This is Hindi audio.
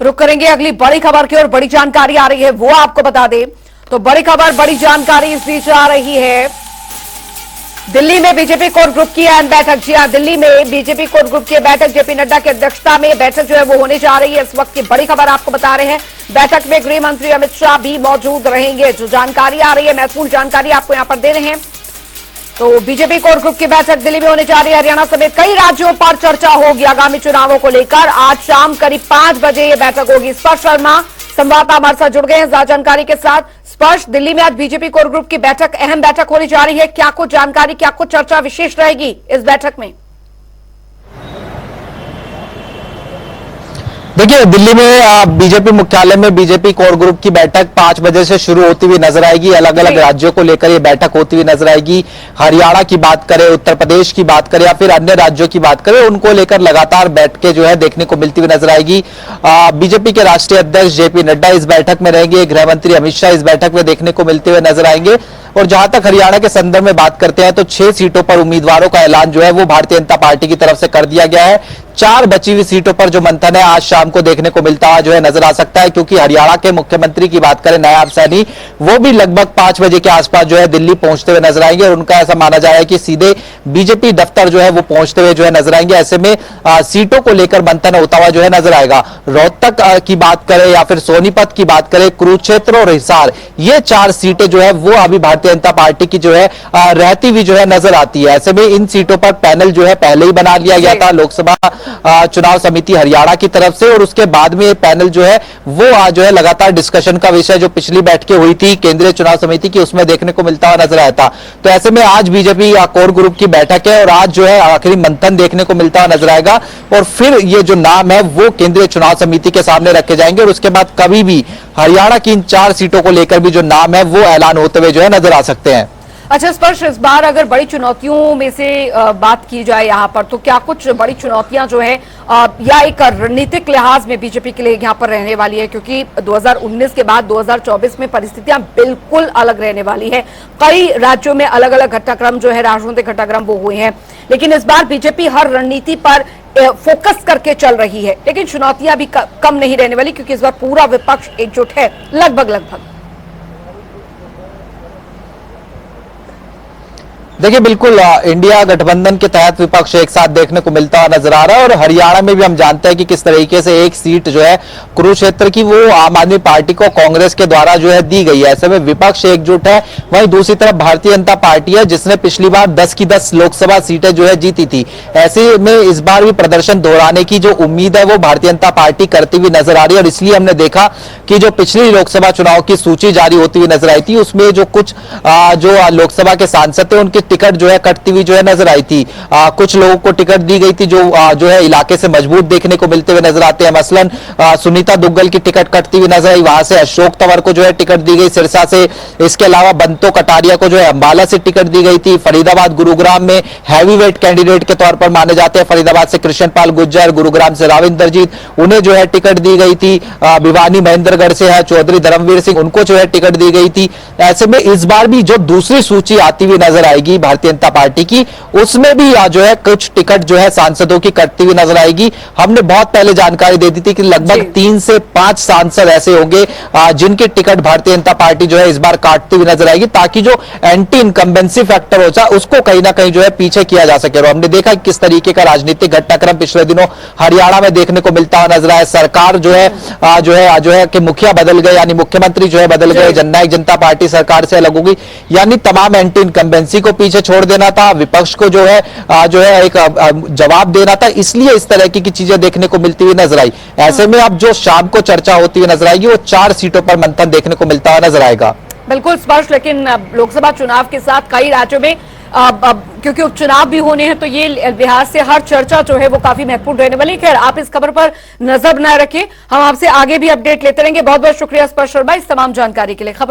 रुक करेंगे अगली बड़ी खबर की और बड़ी जानकारी आ रही है वो आपको बता दें। तो बड़ी खबर बड़ी जानकारी इस बीच आ रही है। दिल्ली में बीजेपी कोर ग्रुप की अहम बैठक। जी हां, दिल्ली में बीजेपी कोर ग्रुप की बैठक जेपी नड्डा की अध्यक्षता में बैठक जो है वो होने जा रही है। इस वक्त की बड़ी खबर आपको बता रहे हैं। बैठक में गृह मंत्री अमित शाह भी मौजूद रहेंगे। जो जानकारी आ रही है, महत्वपूर्ण जानकारी आपको यहां पर दे रहे हैं। तो बीजेपी कोर ग्रुप की बैठक दिल्ली में होने जा रही है। हरियाणा समेत कई राज्यों पर चर्चा होगी आगामी चुनावों को लेकर। आज शाम करीब 5 बजे ये बैठक होगी। स्पर्श शर्मा संवाददाता हमारे साथ जुड़ गए हैं ज्यादा जानकारी के साथ। स्पर्श, दिल्ली में आज बीजेपी कोर ग्रुप की बैठक, अहम बैठक होने जा रही है। क्या कुछ जानकारी, क्या कुछ चर्चा विशेष रहेगी इस बैठक में? देखिए, दिल्ली में बीजेपी मुख्यालय में बीजेपी कोर ग्रुप की बैठक 5 बजे से शुरू होती हुई नजर आएगी। अलग अलग राज्यों को लेकर ये बैठक होती हुई नजर आएगी। हरियाणा की बात करें, उत्तर प्रदेश की बात करें या फिर अन्य राज्यों की बात करें, उनको लेकर लगातार बैठकें जो है देखने को मिलती हुई नजर आएगी। बीजेपी के राष्ट्रीय अध्यक्ष जेपी नड्डा इस बैठक में रहेंगे। गृह मंत्री अमित शाह इस बैठक में देखने को मिलते हुए नजर आएंगे। और जहां तक हरियाणा के संदर्भ में बात करते हैं तो 6 सीटों पर उम्मीदवारों का ऐलान जो है वो भारतीय जनता पार्टी की तरफ से कर दिया गया है। 4 बची हुई सीटों पर जो मंथन है आज शाम को देखने को मिलता है जो है नजर आ सकता है, क्योंकि हरियाणा के मुख्यमंत्री की बात करें नायब सैनी, वो भी लगभग 5 बजे के आसपास जो है दिल्ली पहुंचते हुए नजर आएंगे। और उनका ऐसा माना जा रहा है कि सीधे बीजेपी दफ्तर जो है वो पहुंचते हुए जो है नजर आएंगे। ऐसे में सीटों को लेकर मंथन होता हुआ जो है नजर आएगा। रोहतक की बात करें या फिर सोनीपत की बात करें, कुरुक्षेत्र और हिसार, ये 4 सीटें जो है वो अभी भारतीय जनता पार्टी की जो है रहती हुई जो है नजर आती है। ऐसे में इन सीटों पर पैनल जो है पहले ही बना लिया गया था लोकसभा चुनाव समिति हरियाणा की तरफ से। और उसके बाद में ये पैनल जो है वो आज जो है लगातार डिस्कशन का विषय, जो पिछली बैठकें हुई थी केंद्रीय चुनाव समिति की, उसमें देखने को मिलता हुआ नजर आया था। तो ऐसे में आज बीजेपी कोर ग्रुप की बैठक है और आज जो है आखिरी मंथन देखने को मिलता हुआ नजर आएगा। और फिर ये जो नाम है वो केंद्रीय चुनाव समिति के सामने रखे जाएंगे। और उसके बाद कभी भी हरियाणा की इन 4 सीटों को लेकर भी जो नाम है वो ऐलान होते हुए जो है नजर आ सकते हैं। अच्छा स्पर्श, इस बार अगर बड़ी चुनौतियों में से बात की जाए यहाँ पर, तो क्या कुछ बड़ी चुनौतियां जो है या एक रणनीतिक लिहाज में बीजेपी के लिए यहाँ पर रहने वाली है? क्योंकि 2019 के बाद 2024 में परिस्थितियां बिल्कुल अलग रहने वाली है। कई राज्यों में अलग अलग घटनाक्रम जो है, राजनीतिक घटनाक्रम वो हुए हैं। लेकिन इस बार बीजेपी हर रणनीति पर फोकस करके चल रही है। लेकिन चुनौतियां भी कम नहीं रहने वाली, क्योंकि इस बार पूरा विपक्ष एकजुट है लगभग। देखिए, बिल्कुल इंडिया गठबंधन के तहत विपक्ष एक साथ देखने को मिलता हुआ नजर आ रहा है। और हरियाणा में भी हम जानते हैं कि किस तरीके से एक सीट जो है कुरुक्षेत्र की वो आम आदमी पार्टी को कांग्रेस के द्वारा जो है दी गई है। ऐसे में विपक्ष एकजुट है। वहीं दूसरी तरफ भारतीय जनता पार्टी है जिसने पिछली बार 10 की 10 लोकसभा सीटें जो है जीती थी। ऐसे में इस बार भी प्रदर्शन दोहराने की जो उम्मीद है वो भारतीय जनता पार्टी करती हुई नजर आ रही है। और इसलिए हमने देखा कि जो पिछली लोकसभा चुनाव की सूची जारी होती हुई नजर आई थी, उसमें जो कुछ जो लोकसभा के सांसद थे उनकी टिकट जो है कटती हुई जो है नजर आई थी। कुछ लोगों को टिकट दी गई थी जो है इलाके से मजबूत देखने को मिलते हुए नजर आते हैं। मसलन सुनीता दुग्गल की टिकट कटती हुई नजर आई, वहां से अशोक तंवर को जो है टिकट दी गई सिरसा से। इसके अलावा बंतो कटारिया को जो है अंबाला से टिकट दी गई थी। फरीदाबाद गुरुग्राम में हैवीवेट कैंडिडेट के तौर पर माने जाते हैं फरीदाबाद से कृष्णपाल गुर्जर, गुरुग्राम से राविंदरजीत, उन्हें जो है टिकट दी गई थी। भिवानी महेंद्रगढ़ से है चौधरी धर्मवीर सिंह, उनको जो है टिकट दी गई थी। ऐसे में इस बार भी जो दूसरी सूची आती हुई नजर आएगी भारतीय जनता पार्टी की, उसमें भी जो है कुछ टिकट जो है सांसदों की कटती हुई नजर आएगी। हमने बहुत पहले जानकारी दे दी थी कि लगभग 3 से 5 सांसद ऐसे होंगे जिनकी टिकट भारतीय जनता पार्टी जो है इस बार काटती हुई नजर आएगी, ताकि जो एंटी इनकम्बेंसी फैक्टर होता है उसको कहीं ना कहीं जो है पीछे किया जा सके। और हमने देखा किस तरीके का राजनीतिक घटनाक्रम पिछले दिनों हरियाणा में देखने को मिलता हुआ नजर आया। सरकार जो है कि मुखिया बदल गए, यानी मुख्यमंत्री जो है बदल गए, जननायक जनता पार्टी सरकार से अलग होगी, यानी तमाम एंटी इनकम्बेंसी को पीछे छोड़ देना था, विपक्ष को जो है एक जवाब देना था। इसलिए इस तरह की चीजें देखने को मिलती हुई नजर आई। ऐसे में अब जो शाम को चर्चा होती हुई नजर आएगी वो 4 सीटों पर मंथन देखने को मिलता हुआ नजर आएगा। बिल्कुल स्पष्ट। लेकिन लोकसभा चुनाव के साथ कई राज्यों में क्योंकि उपचुनाव भी होने हैं, तो ये लिहाज से हर चर्चा जो है वो काफी महत्वपूर्ण रहने वाली है। खैर, आप इस खबर पर नजर बनाए रखें, हम आपसे आगे भी अपडेट लेते रहेंगे। बहुत बहुत शुक्रिया स्पर्श शर्मा इस तमाम जानकारी के लिए। खबर